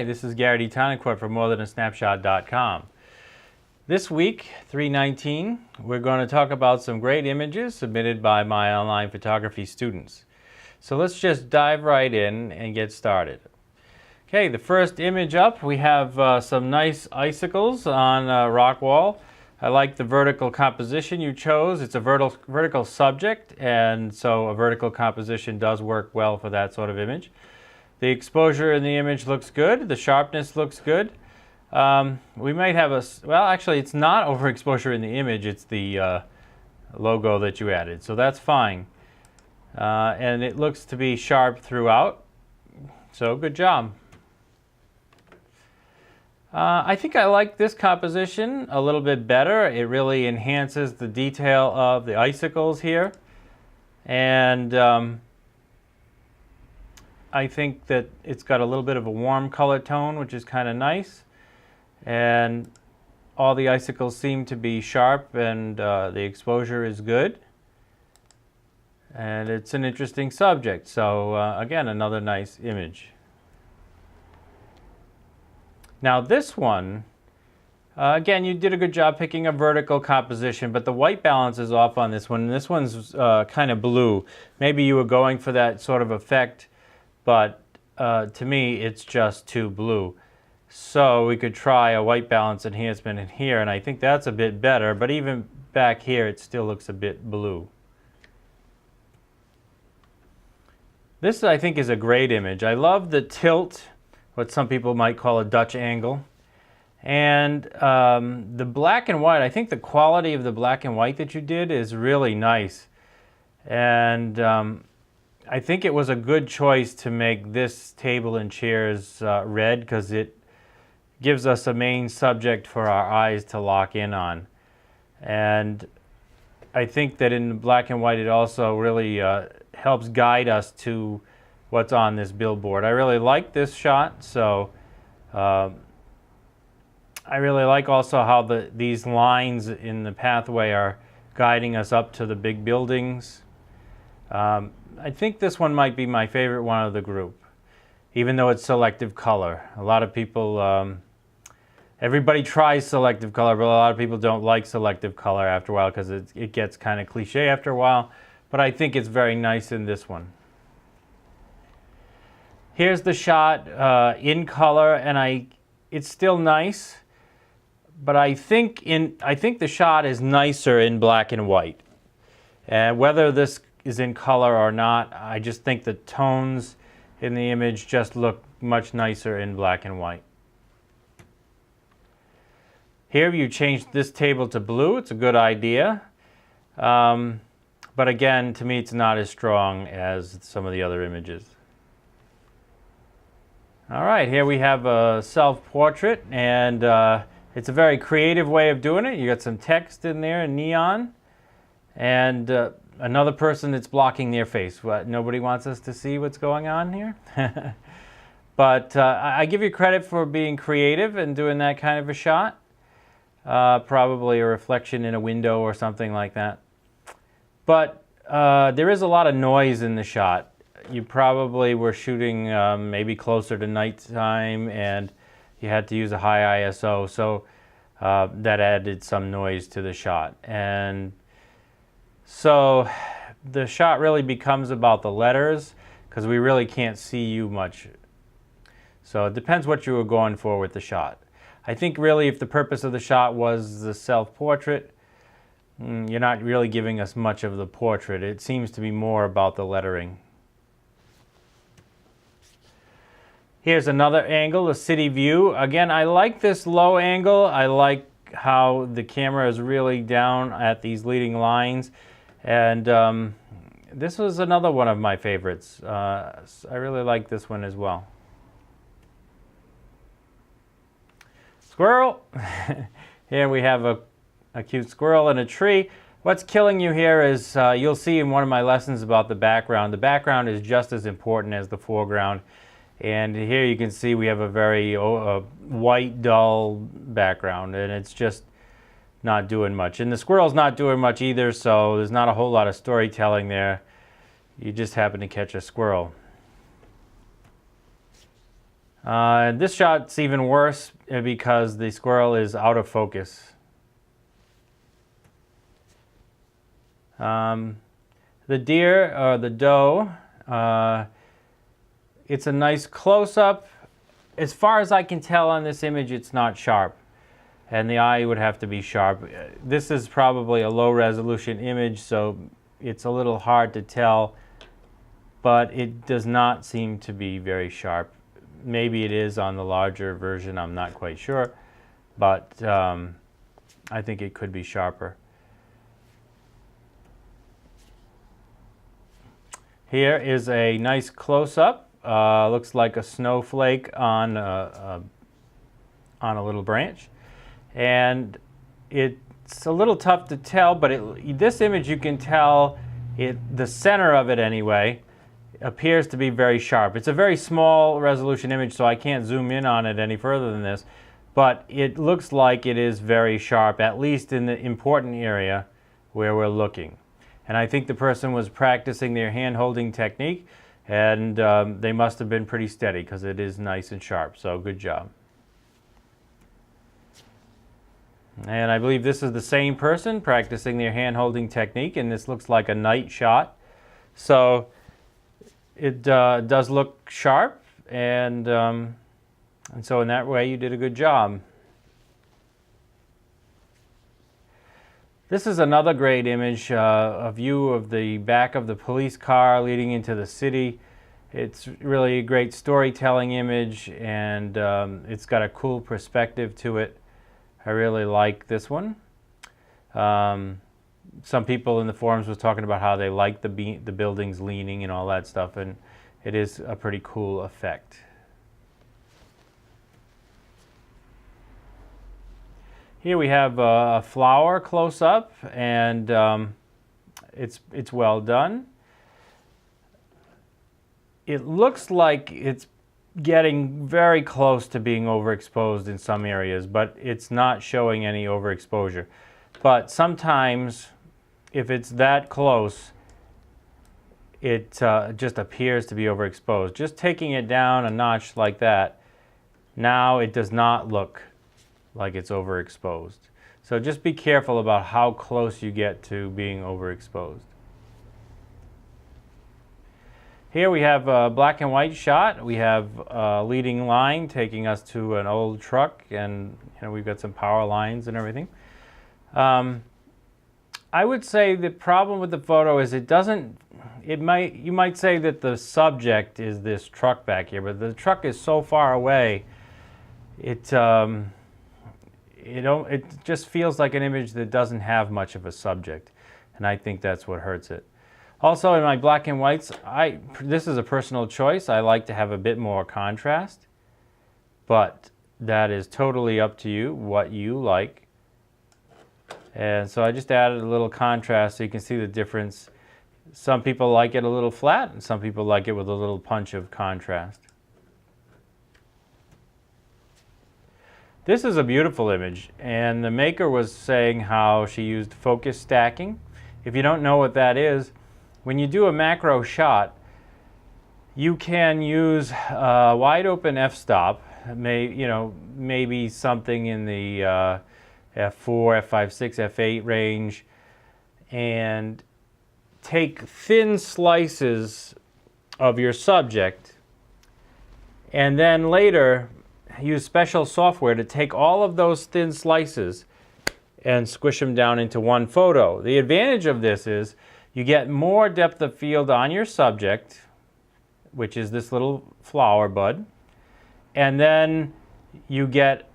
Hi, this is Gary D. Tonicourt from morethanasnapshot.com. This week, 3/19, we're going to talk about some great images submitted by my online photography students. So let's just dive right in and get started. Okay, the first image up, we have some nice icicles on a rock wall. I like the vertical composition you chose. It's a vertical subject, and so a vertical composition does work well for that sort of image. The exposure in the image looks good. The sharpness looks good. We might have well, actually, it's not overexposure in the image. It's the logo that you added, so that's fine. And it looks to be sharp throughout, so good job. I think I like this composition a little bit better. It really enhances the detail of the icicles here. And I think that it's got a little bit of a warm color tone, which is kind of nice. And all the icicles seem to be sharp, and the exposure is good. And it's an interesting subject. So again, another nice image. Now this one, again, you did a good job picking a vertical composition, but the white balance is off on this one. And this one's kind of blue. Maybe you were going for that sort of effect, but to me, it's just too blue. So we could try a white balance enhancement in here, and I think that's a bit better, but even back here, it still looks a bit blue. This, I think, is a great image. I love the tilt, what some people might call a Dutch angle. And the black and white, I think the quality of the black and white that you did is really nice. And I think it was a good choice to make this table and chairs red, because it gives us a main subject for our eyes to lock in on. And I think that in black and white it also really helps guide us to what's on this billboard. I really like this shot, so I really like also how these lines in the pathway are guiding us up to the big buildings. I think this one might be my favorite one of the group, even though it's selective color. A lot of people, everybody tries selective color, but a lot of people don't like selective color after a while because it gets kind of cliche after a while. But I think it's very nice in this one. Here's the shot in color, and it's still nice, but I think the shot is nicer in black and white. And whether this is in color or not, I just think the tones in the image just look much nicer in black and white. Here you changed this table to blue. It's a good idea. But again, to me, it's not as strong as some of the other images. All right, here we have a self-portrait, and it's a very creative way of doing it. You got some text in there in neon, and another person that's blocking their face. What, nobody wants us to see what's going on here? But I give you credit for being creative and doing that kind of a shot. Probably a reflection in a window or something like that. But there is a lot of noise in the shot. You probably were shooting maybe closer to nighttime, and you had to use a high ISO, so that added some noise to the shot. And so the shot really becomes about the letters, because we really can't see you much. So it depends what you were going for with the shot. I think really if the purpose of the shot was the self-portrait, you're not really giving us much of the portrait. It seems to be more about the lettering. Here's another angle, a city view. Again, I like this low angle. I like how the camera is really down at these leading lines. And this was another one of my favorites. I really like this one as well. Squirrel. Here we have a cute squirrel in a tree. What's killing you here is, you'll see in one of my lessons about the background is just as important as the foreground. And here you can see we have a very white, dull background, and it's just not doing much. And the squirrel's not doing much either, so there's not a whole lot of storytelling there. You just happen to catch a squirrel. This shot's even worse because the squirrel is out of focus. The deer, or the doe, it's a nice close-up. As far as I can tell on this image, it's not sharp, and the eye would have to be sharp. This is probably a low-resolution image, so it's a little hard to tell, but it does not seem to be very sharp. Maybe it is on the larger version, I'm not quite sure, but I think it could be sharper. Here is a nice close-up. Looks like a snowflake on a little branch. And it's a little tough to tell, but this image you can tell, the center of it anyway, appears to be very sharp. It's a very small resolution image, so I can't zoom in on it any further than this, but it looks like it is very sharp, at least in the important area where we're looking. And I think the person was practicing their hand-holding technique, and they must have been pretty steady because it is nice and sharp, so good job. And I believe this is the same person practicing their hand-holding technique, and this looks like a night shot. So it does look sharp, and so in that way you did a good job. This is another great image, a view of the back of the police car leading into the city. It's really a great storytelling image, and it's got a cool perspective to it. I really like this one. Some people in the forums was talking about how they like the buildings leaning and all that stuff, and it is a pretty cool effect. Here we have a flower close up, and it's well done. It looks like it's getting very close to being overexposed in some areas, but it's not showing any overexposure. But sometimes, if it's that close, it just appears to be overexposed. Just taking it down a notch like that, now it does not look like it's overexposed. So just be careful about how close you get to being overexposed. Here we have a black and white shot. We have a leading line taking us to an old truck, and we've got some power lines and everything. I would say the problem with the photo is you might say that the subject is this truck back here, but the truck is so far away, it just feels like an image that doesn't have much of a subject, and I think that's what hurts it. Also, in my black and whites, this is a personal choice. I like to have a bit more contrast, but that is totally up to you, what you like. And so I just added a little contrast so you can see the difference. Some people like it a little flat, and some people like it with a little punch of contrast. This is a beautiful image, and the maker was saying how she used focus stacking. If you don't know what that is, when you do a macro shot, you can use a wide open f-stop, maybe something in the f4, f5, 6, f8 range, and take thin slices of your subject, and then later use special software to take all of those thin slices and squish them down into one photo. The advantage of this is you get more depth of field on your subject, which is this little flower bud, and then you get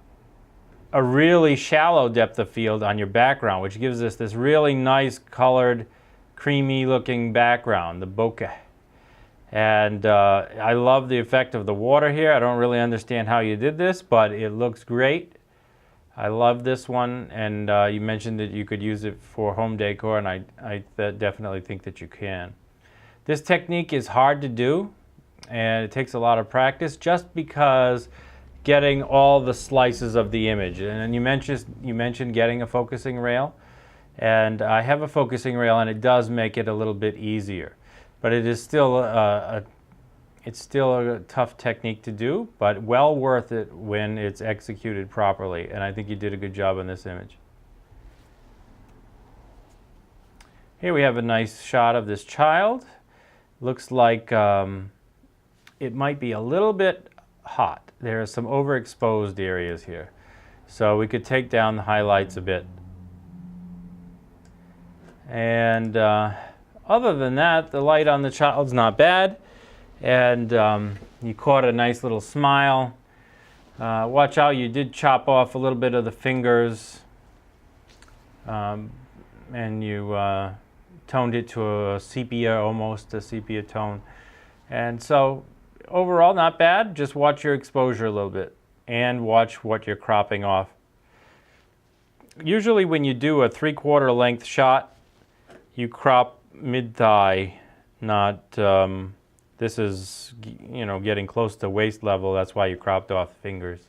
a really shallow depth of field on your background, which gives us this really nice colored, creamy looking background, the bokeh. And I love the effect of the water here. I don't really understand how you did this, but it looks great. I love this one, and you mentioned that you could use it for home decor, and I definitely think that you can. This technique is hard to do, and it takes a lot of practice just because getting all the slices of the image. And you mentioned getting a focusing rail, and I have a focusing rail, and it does make it a little bit easier. But it is still It's still a tough technique to do, but well worth it when it's executed properly. And I think you did a good job on this image. Here we have a nice shot of this child. Looks like it might be a little bit hot. There are some overexposed areas here. So we could take down the highlights a bit. And other than that, the light on the child's not bad. And you caught a nice little smile. Watch out, you did chop off a little bit of the fingers. And you toned it to a sepia, almost a sepia tone. And so overall, not bad. Just watch your exposure a little bit and watch what you're cropping off. Usually when you do a 3/4 length shot, you crop mid-thigh, not, this is, you know, getting close to waist level. That's why you cropped off fingers.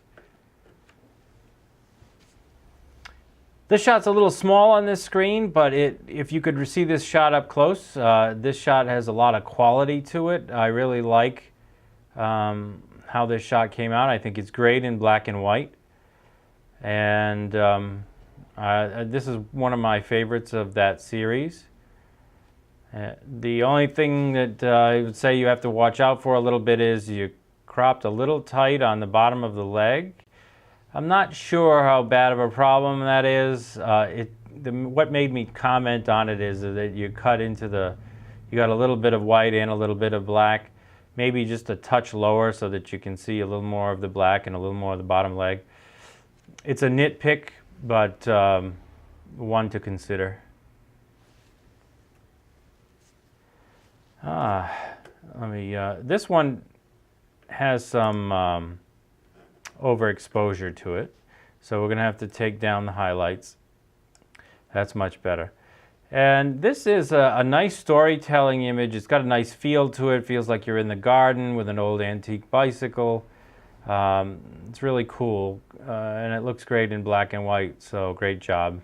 This shot's a little small on this screen, but if you could see this shot up close, this shot has a lot of quality to it. I really like how this shot came out. I think it's great in black and white. And this is one of my favorites of that series. The only thing that I would say you have to watch out for a little bit is you cropped a little tight on the bottom of the leg. I'm not sure how bad of a problem that is. What made me comment on it is that you cut into you got a little bit of white and a little bit of black, maybe just a touch lower so that you can see a little more of the black and a little more of the bottom leg. It's a nitpick, but one to consider. This one has some overexposure to it, so we're going to have to take down the highlights. That's much better. And this is a nice storytelling image. It's got a nice feel to it. Feels like you're in the garden with an old antique bicycle. It's really cool, and it looks great in black and white, so great job.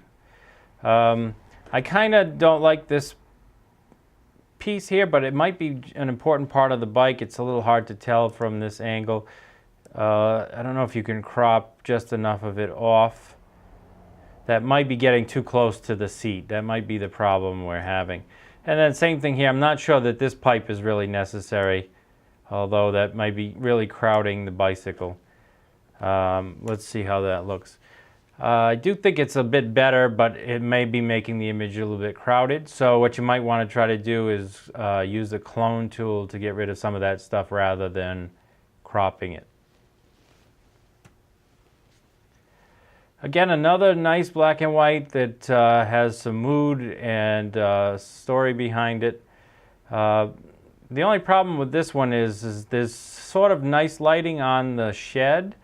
I kind of don't like this piece here, but it might be an important part of the bike. It's a little hard to tell from this angle. I don't know if you can crop just enough of it off. That might be getting too close to the seat. That might be the problem we're having. And then same thing here. I'm not sure that this pipe is really necessary, although that might be really crowding the bicycle. Let's see how that looks. I do think it's a bit better, but it may be making the image a little bit crowded. So what you might want to try to do is use the clone tool to get rid of some of that stuff rather than cropping it. Again, another nice black and white that has some mood and story behind it. The only problem with this one is there's sort of nice lighting on the shed,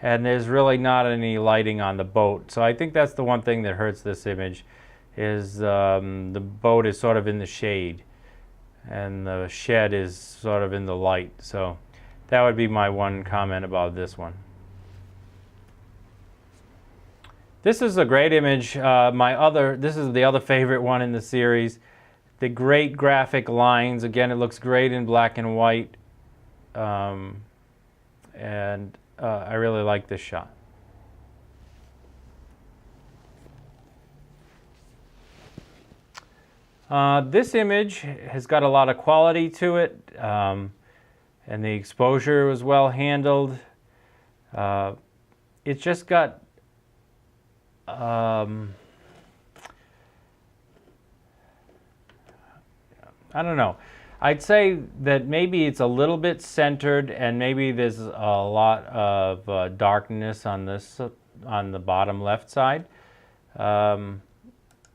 and there's really not any lighting on the boat. So I think that's the one thing that hurts this image, is the boat is sort of in the shade, and the shed is sort of in the light. So that would be my one comment about this one. This is a great image. This is the other favorite one in the series. The great graphic lines. Again, it looks great in black and white. I really like this shot. This image has got a lot of quality to it, and the exposure was well handled. It's just got I don't know. I'd say that maybe it's a little bit centered, and maybe there's a lot of darkness on the bottom left side.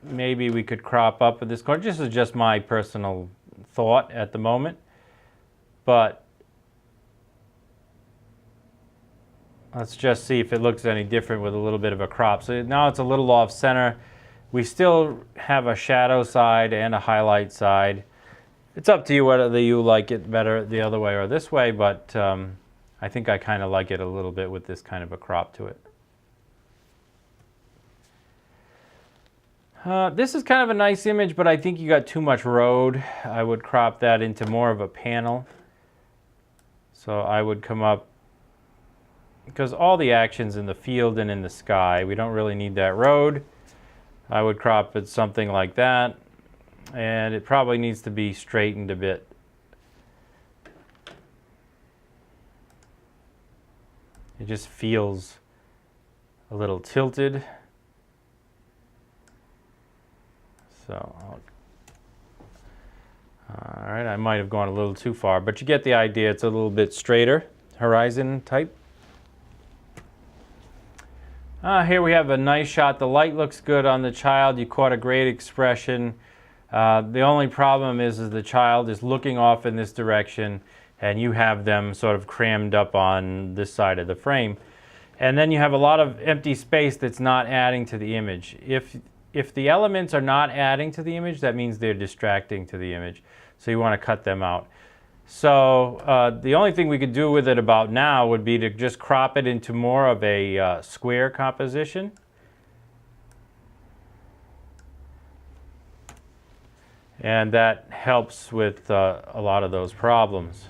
Maybe we could crop up at this corner. This is just my personal thought at the moment, but let's just see if it looks any different with a little bit of a crop. So now it's a little off center. We still have a shadow side and a highlight side. It's up to you whether you like it better the other way or this way, but I think I kind of like it a little bit with this kind of a crop to it. This is kind of a nice image, but I think you got too much road. I would crop that into more of a panel. So I would come up, because all the action's in the field and in the sky. We don't really need that road. I would crop it something like that, and it probably needs to be straightened a bit. It just feels a little tilted. So, all right, I might have gone a little too far, but you get the idea. It's a little bit straighter, horizon type. Here we have a nice shot. The light looks good on the child. You caught a great expression. The only problem is the child is looking off in this direction, and you have them sort of crammed up on this side of the frame. And then you have a lot of empty space that's not adding to the image. If the elements are not adding to the image, that means they're distracting to the image. So you want to cut them out. So the only thing we could do with it about now would be to just crop it into more of a square composition. And that helps with a lot of those problems.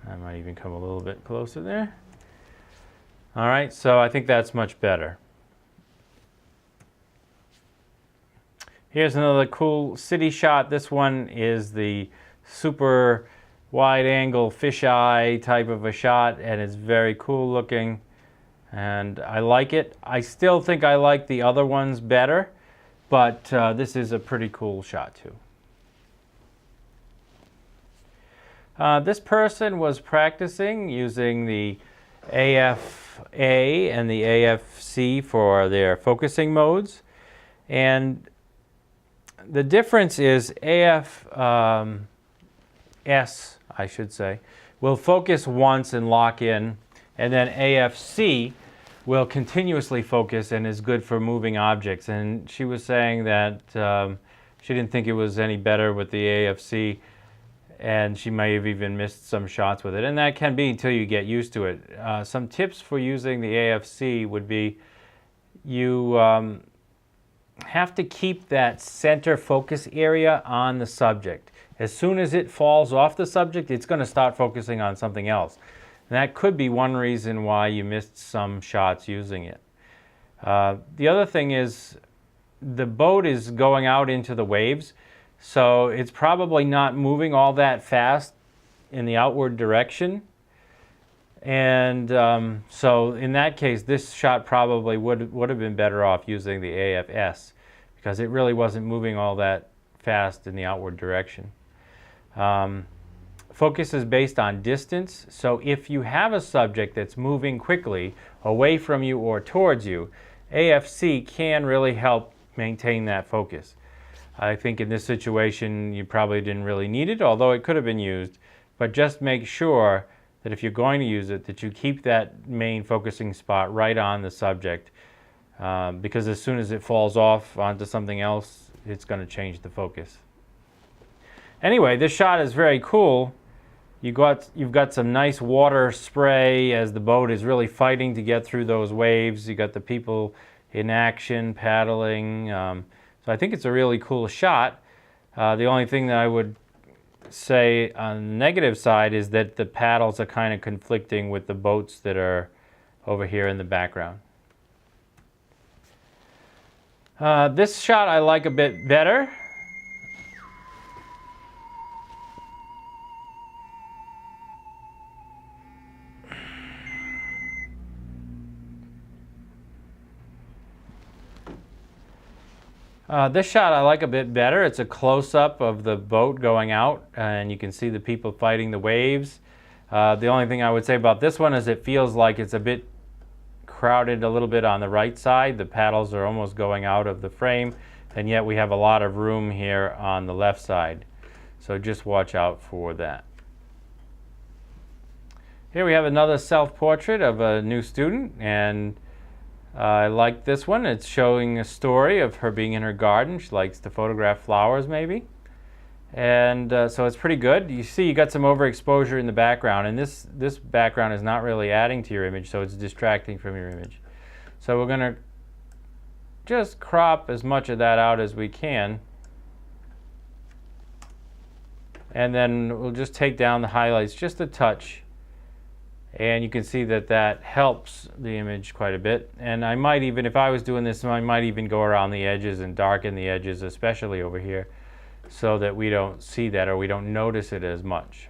I might even come a little bit closer there. All right, so I think that's much better. Here's another cool city shot. This one is the super wide angle fisheye type of a shot, and it's very cool looking, and I like it. I still think I like the other ones better, but this is a pretty cool shot too. This person was practicing using the AFA and the AFC for their focusing modes, and the difference is AFS, I should say, will focus once and lock in, and then AFC will continuously focus and is good for moving objects. And she was saying that she didn't think it was any better with the AFC, and she may have even missed some shots with it. And that can be until you get used to it. Some tips for using the AFC would be you have to keep that center focus area on the subject. As soon as it falls off the subject, it's going to start focusing on something else. And that could be one reason why you missed some shots using it. The other thing is the boat is going out into the waves, so it's probably not moving all that fast in the outward direction. And so in that case, this shot probably would have been better off using the AFS, because it really wasn't moving all that fast in the outward direction. Focus is based on distance, so if you have a subject that's moving quickly away from you or towards you, AFC can really help maintain that focus. I think in this situation you probably didn't really need it, although it could have been used, but just make sure that if you're going to use it, that you keep that main focusing spot right on the subject, because as soon as it falls off onto something else, it's going to change the focus. Anyway, this shot is very cool. You've got some nice water spray as the boat is really fighting to get through those waves. You got the people in action paddling. So I think it's a really cool shot. The only thing that I would say on the negative side is that the paddles are kind of conflicting with the boats that are over here in the background. This shot I like a bit better. This shot I like a bit better. It's a close-up of the boat going out, and you can see the people fighting the waves. The only thing I would say about this one is it feels like it's a bit crowded a little bit on the right side. The paddles are almost going out of the frame, and yet we have a lot of room here on the left side. So just watch out for that. Here we have another self-portrait of a new student, and I like this one. It's showing a story of her being in her garden. She likes to photograph flowers, maybe. And so it's pretty good. You see you got some overexposure in the background, and this background is not really adding to your image, so it's distracting from your image. So we're going to just crop as much of that out as we can. and then we'll just take down the highlights just a touch, and you can see that that helps the image quite a bit. And I might even, if I was doing this, I might even go around the edges and darken the edges, especially over here, so that we don't see that or we don't notice it as much.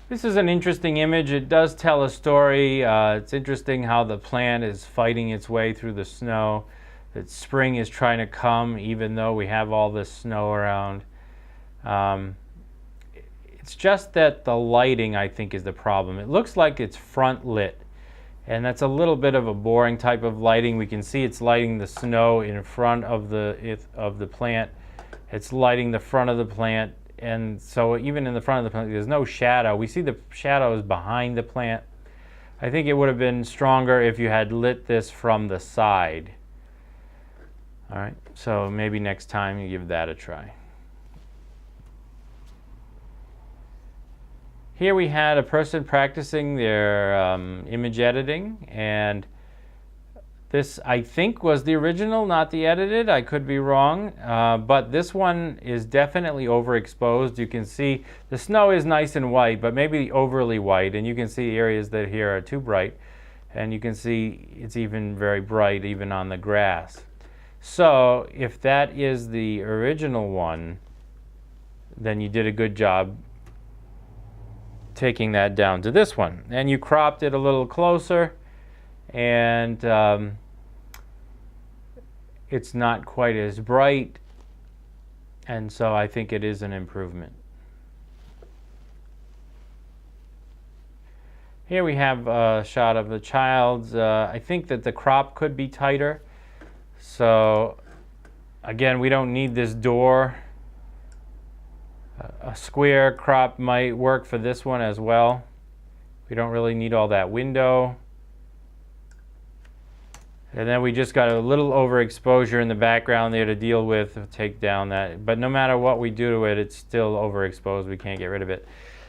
This is an interesting image. It does tell a story. It's interesting how the plant is fighting its way through the snow. That spring is trying to come even though we have all this snow around. It's just that the lighting, I think, is the problem. It looks like it's front lit, and that's a little bit of a boring type of lighting. We can see it's lighting the snow in front of the plant. It's lighting the front of the plant, and so even in the front of the plant, there's no shadow. We see the shadows behind the plant. I think it would have been stronger if you had lit this from the side. All right, so maybe next time you give that a try. Here we had a person practicing their image editing, and this I think was the original, not the edited. I could be wrong, but this one is definitely overexposed. You can see the snow is nice and white, but maybe overly white, and you can see areas that here are too bright, and you can see it's even very bright even on the grass. So if that is the original one, then you did a good job taking that down to this one, and you cropped it a little closer, and it's not quite as bright, and so I think it is an improvement. Here we have a shot of the child's. I think that the crop could be tighter, so again, we don't need this door. A square crop might work for this one as well. We don't really need all that window. And then we just got a little overexposure in the background there to deal with, take down that. But no matter what we do to it, it's still overexposed. We can't get rid of it.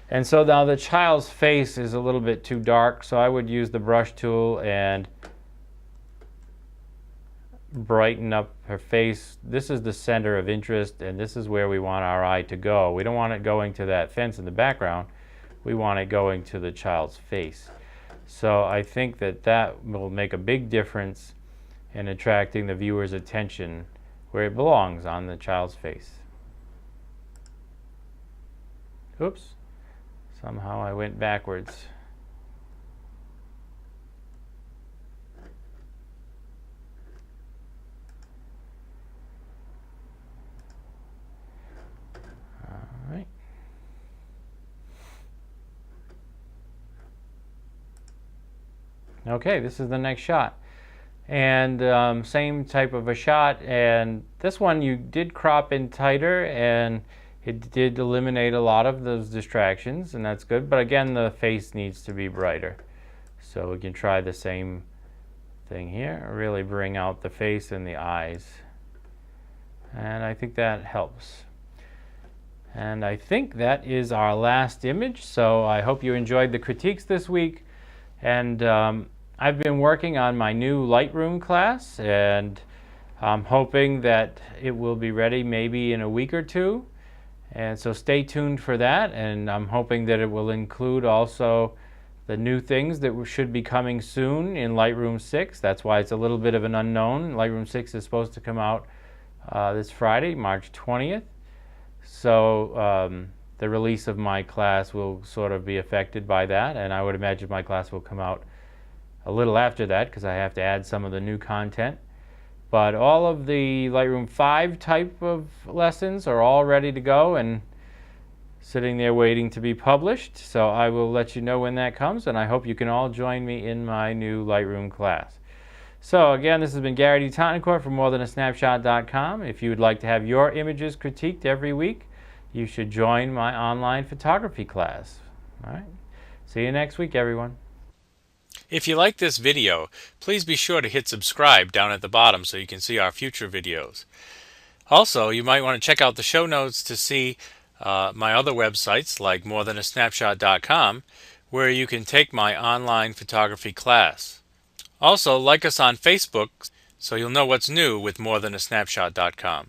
And so now the child's face is a little bit too dark, so I would use the brush tool and brighten up her face. This is the center of interest, and this is where we want our eye to go. We don't want it going to that fence in the background. We want it going to the child's face. So I think that that will make a big difference in attracting the viewer's attention where it belongs, on the child's face. Oops, somehow I went backwards. Okay, this is the next shot, and same type of a shot, and this one you did crop in tighter, and it did eliminate a lot of those distractions, and that's good. But again, the face needs to be brighter, so we can try the same thing here. Really bring out the face and the eyes, and I think that helps. And I think that is our last image, so I hope you enjoyed the critiques this week. And I've been working on my new Lightroom class, and I'm hoping that it will be ready maybe in a week or two. And so stay tuned for that, and I'm hoping that it will include also the new things that should be coming soon in Lightroom 6. That's why it's a little bit of an unknown. Lightroom 6 is supposed to come out this Friday, March 20th. So the release of my class will sort of be affected by that, and I would imagine my class will come out a little after that because I have to add some of the new content. But all of the Lightroom 5 type of lessons are all ready to go and sitting there waiting to be published. So I will let you know when that comes, and I hope you can all join me in my new Lightroom class. So again, this has been Gary D. Tottencourt from morethanasnapshot.com. If you would like to have your images critiqued every week, you should join my online photography class. All right. See you next week, everyone. If you like this video, please be sure to hit subscribe down at the bottom so you can see our future videos. Also, you might want to check out the show notes to see my other websites like morethanasnapshot.com, where you can take my online photography class. Also, like us on Facebook so you'll know what's new with morethanasnapshot.com.